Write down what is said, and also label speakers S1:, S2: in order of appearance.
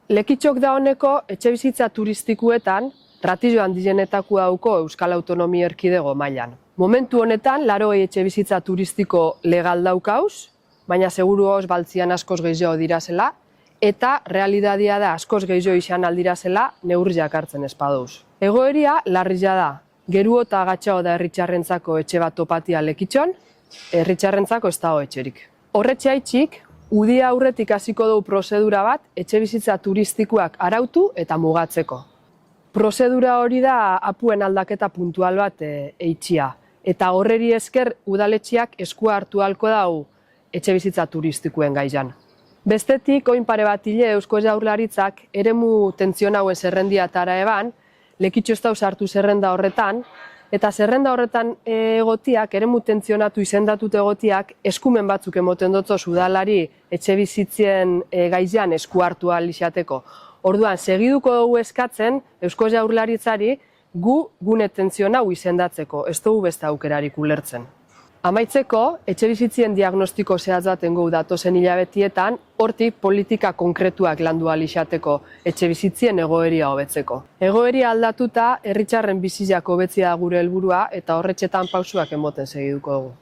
S1: Lekitxok da honeko etxebizitza turistikuetan ratio handienetako dauko Euskal Autonomia Erkidego mailan. Momentu honetan, 80 etxebizitza turistiko legal daukauz, baina seguruoz baltzian askoz gehiago dirazela, eta realitatea da askoz gehiago izan aldirazela neurriak hartzen espadouz. Egoeria larria da, geru eta gatxao da herritxarrentzako etxe bat topatia Lekitxon, herritxarrentzako ez dago etxerik. Horretxe haitxik, udia aurretik hasiko dugu prozedura bat etxebizitza turistikoak arautu eta mugatzeko. Prozedura hori da apuen aldaketa puntual bat eitxia, eta horreri esker udaletxeak eskua hartu ahalko dau etxebizitza turistikoen gaian. Bestetik, oin pare bat hile Eusko Jaurlaritzak eremu tentzionauen zerrendia tara eban, Lekitxo ez dauz hartu zerrenda horretan, eta zerrenda horretan egotiak, eremu tentzionatu izendatut egotiak, eskumen batzuk emoten dotzoz udalari etxebizitzien gaian esku hartu ahal izateko. Orduan, segiduko dugu eskatzen Eusko Jaurlaritzari gune tentzionau izendatzeko, ez dugu beste aukerarik ulertzen. Amaitzeko, etxebizitzien diagnostiko zehatz baten gau datozen hilabetietan, hortik politika konkretuak landu ahal izateko etxebizitzien egoeria hobetzeko. Egoeria aldatuta, herritxarren biziak hobetzea gure helburua eta horretxetan pausuak emoten segiduko dugu.